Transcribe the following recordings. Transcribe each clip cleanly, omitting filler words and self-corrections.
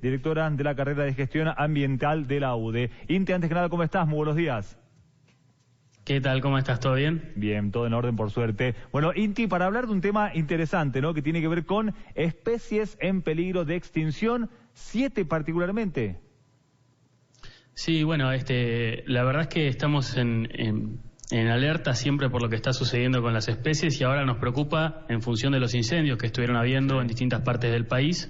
directora de la carrera de Gestión Ambiental de la UDE. Inti, antes que nada, ¿cómo estás? Muy buenos días. ¿Qué tal? ¿Cómo estás? ¿Todo bien? Bien, todo en orden, por suerte. Bueno, Inti, para hablar de un tema interesante, ¿no?, que tiene que ver con especies en peligro de extinción, 7 particularmente. Sí, bueno, la verdad es que estamos en alerta siempre por lo que está sucediendo con las especies y ahora nos preocupa en función de los incendios que estuvieron habiendo en distintas partes del país.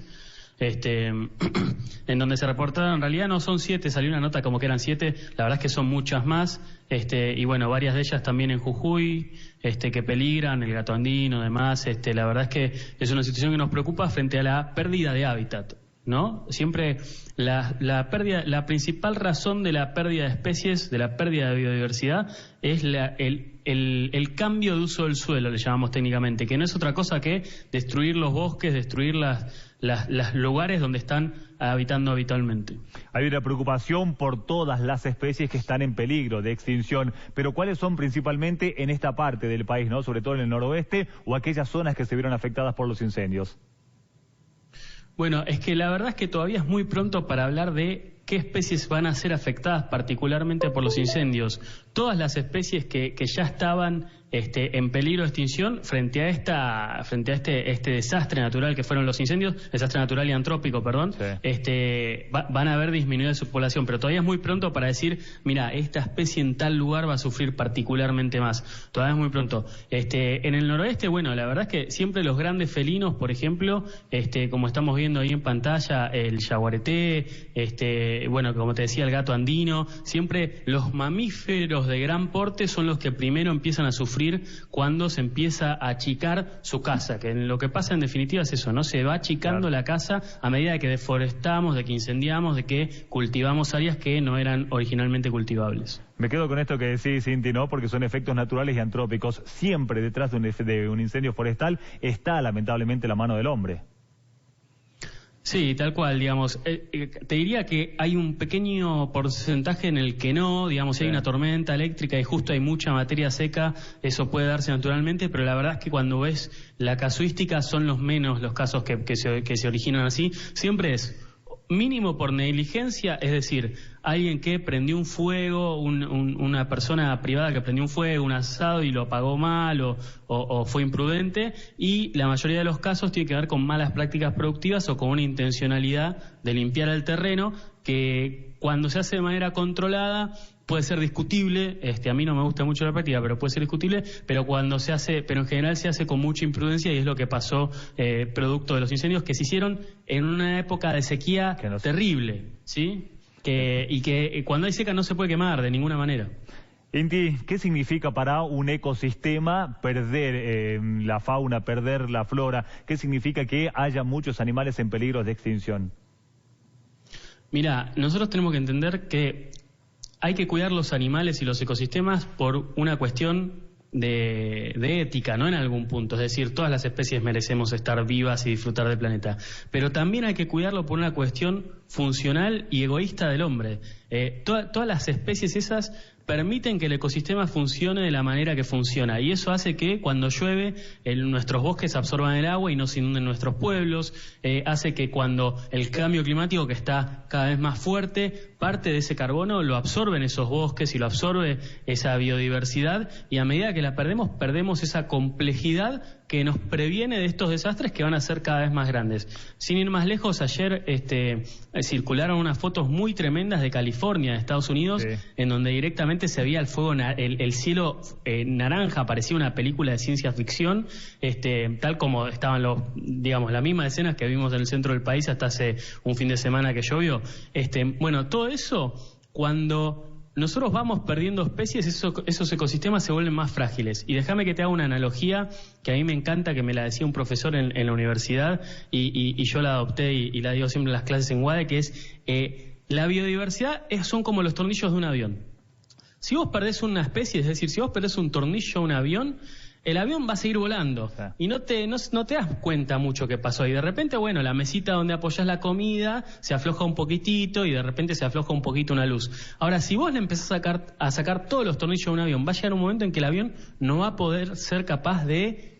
En donde se reportaron, en realidad no son 7, salió una nota como que eran 7, la verdad es que son muchas más, y bueno, varias de ellas también en Jujuy, que peligran, el gato andino, demás, la verdad es que es una situación que nos preocupa frente a la pérdida de hábitat, ¿no? Siempre la pérdida, la principal razón de la pérdida de especies, de la pérdida de biodiversidad, es el cambio de uso del suelo, le llamamos técnicamente, que no es otra cosa que destruir los bosques, destruir los lugares donde están habitando habitualmente. Hay una preocupación por todas las especies que están en peligro de extinción, pero ¿cuáles son principalmente en esta parte del país, ¿no?, sobre todo en el noroeste, o aquellas zonas que se vieron afectadas por los incendios? Bueno, es que la verdad es que todavía es muy pronto para hablar de qué especies van a ser afectadas particularmente por los incendios. Todas las especies que ya estaban en peligro de extinción frente a este desastre natural que fueron los incendios, desastre natural y antrópico, perdón, sí, van a haber disminuido su población, pero todavía es muy pronto para decir, mira, esta especie en tal lugar va a sufrir particularmente más. Todavía es muy pronto. En el noroeste, bueno, la verdad es que siempre los grandes felinos, por ejemplo, como estamos viendo ahí en pantalla, el yaguareté, bueno, como te decía, el gato andino, siempre los mamíferos de gran porte son los que primero empiezan a sufrir cuando se empieza a achicar su casa, que lo que pasa en definitiva es eso, ¿no? Se va achicando la casa a medida de que deforestamos, de que incendiamos, de que cultivamos áreas que no eran originalmente cultivables. Me quedo con esto que decís, Inti, ¿no?, porque son efectos naturales y antrópicos. Siempre detrás de un incendio forestal está lamentablemente la mano del hombre. Sí, tal cual, digamos. Te diría que hay un pequeño porcentaje en el que no, digamos, si hay una tormenta eléctrica y justo hay mucha materia seca, eso puede darse naturalmente, pero la verdad es que cuando ves la casuística son los menos los casos que se originan así. Siempre es mínimo por negligencia, es decir, alguien que prendió un fuego, una persona privada que prendió un fuego, un asado y lo apagó mal o fue imprudente, y la mayoría de los casos tiene que ver con malas prácticas productivas o con una intencionalidad de limpiar el terreno que cuando se hace de manera controlada puede ser discutible, a mí no me gusta mucho la práctica, pero puede ser discutible, pero en general se hace con mucha imprudencia y es lo que pasó producto de los incendios que se hicieron en una época de sequía terrible, ¿sí? Y que cuando hay seca no se puede quemar de ninguna manera. Inti, ¿qué significa para un ecosistema perder la fauna, perder la flora? ¿Qué significa que haya muchos animales en peligro de extinción? Mira, nosotros tenemos que entender que hay que cuidar los animales y los ecosistemas por una cuestión de ética, ¿no?, en algún punto. Es decir, todas las especies merecemos estar vivas y disfrutar del planeta. Pero también hay que cuidarlo por una cuestión funcional y egoísta del hombre. Todas las especies esas permiten que el ecosistema funcione de la manera que funciona, y eso hace que cuando llueve nuestros bosques absorban el agua y no se inunden nuestros pueblos, hace que cuando el cambio climático, que está cada vez más fuerte, parte de ese carbono lo absorben esos bosques y lo absorbe esa biodiversidad, y a medida que la perdemos esa complejidad que nos previene de estos desastres que van a ser cada vez más grandes. Sin ir más lejos, ayer circularon unas fotos muy tremendas de California, de Estados Unidos, sí, en donde directamente se veía el fuego, el cielo naranja, parecía una película de ciencia ficción, tal como estaban las mismas escenas que vimos en el centro del país hasta hace un fin de semana que llovió. Bueno, todo eso, cuando nosotros vamos perdiendo especies, esos ecosistemas se vuelven más frágiles. Y déjame que te haga una analogía que a mí me encanta, que me la decía un profesor en la universidad y yo la adopté y la digo siempre en las clases en UADE, que es la biodiversidad son como los tornillos de un avión. Si vos perdés una especie, es decir, si vos perdés un tornillo a un avión, el avión va a seguir volando y no te das cuenta mucho qué pasó. Y de repente, bueno, la mesita donde apoyás la comida se afloja un poquitito y de repente se afloja un poquito una luz. Ahora, si vos le empezás a sacar todos los tornillos a un avión, va a llegar un momento en que el avión no va a poder ser capaz de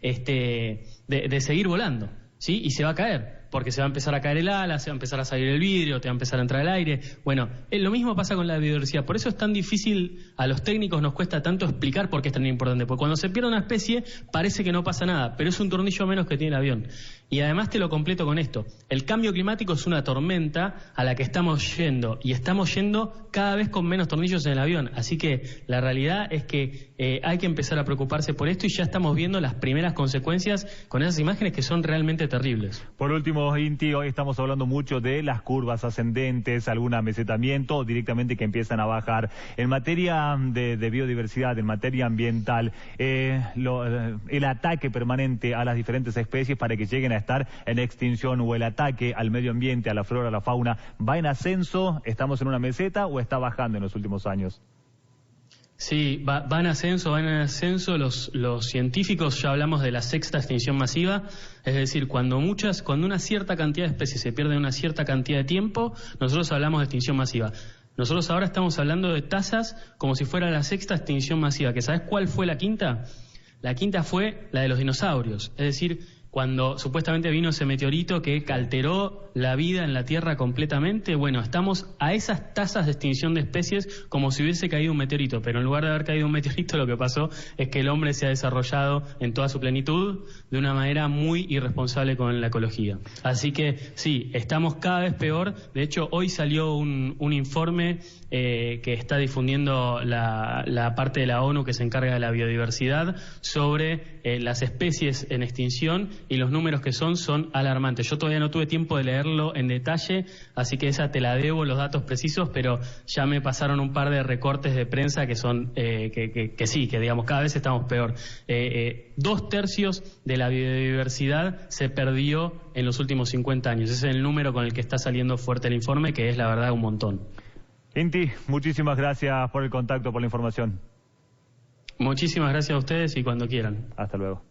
seguir volando, ¿sí? Y se va a caer. porque se va a empezar a caer el ala, se va a empezar a salir el vidrio, te va a empezar a entrar el aire. Bueno, lo mismo pasa con la biodiversidad. Por eso es tan difícil, a los técnicos nos cuesta tanto explicar por qué es tan importante. Porque cuando se pierde una especie, parece que no pasa nada, pero es un tornillo menos que tiene el avión. Y además te lo completo con esto. El cambio climático es una tormenta a la que estamos yendo, y estamos yendo cada vez con menos tornillos en el avión. Así que la realidad es que hay que empezar a preocuparse por esto, y ya estamos viendo las primeras consecuencias con esas imágenes que son realmente terribles. Por último, Inti, hoy estamos hablando mucho de las curvas ascendentes, algún amesetamiento, directamente que empiezan a bajar. En materia de biodiversidad, en materia ambiental, el ataque permanente a las diferentes especies para que lleguen a estar en extinción, o el ataque al medio ambiente, a la flora, a la fauna, ¿va en ascenso? ¿Estamos en una meseta o está bajando en los últimos años? Sí, van en ascenso los científicos. Ya hablamos de la sexta extinción masiva, es decir, cuando una cierta cantidad de especies se pierde en una cierta cantidad de tiempo, nosotros hablamos de extinción masiva. Nosotros ahora estamos hablando de tasas como si fuera la sexta extinción masiva, que ¿sabes cuál fue la quinta? La quinta fue la de los dinosaurios, es decir, cuando supuestamente vino ese meteorito que alteró la vida en la Tierra completamente. Bueno, estamos a esas tasas de extinción de especies como si hubiese caído un meteorito, pero en lugar de haber caído un meteorito, lo que pasó es que el hombre se ha desarrollado en toda su plenitud de una manera muy irresponsable con la ecología. Así que sí, estamos cada vez peor. De hecho, hoy salió un informe que está difundiendo la parte de la ONU que se encarga de la biodiversidad sobre las especies en extinción, y los números que son alarmantes. Yo todavía no tuve tiempo de leerlo en detalle, así que esa te la debo, los datos precisos, pero ya me pasaron un par de recortes de prensa que son que digamos cada vez estamos peor. 2/3 de la biodiversidad se perdió en los últimos 50 años. Ese es el número con el que está saliendo fuerte el informe, que es la verdad un montón. Inti, muchísimas gracias por el contacto, por la información. Muchísimas gracias a ustedes, y cuando quieran. Hasta luego.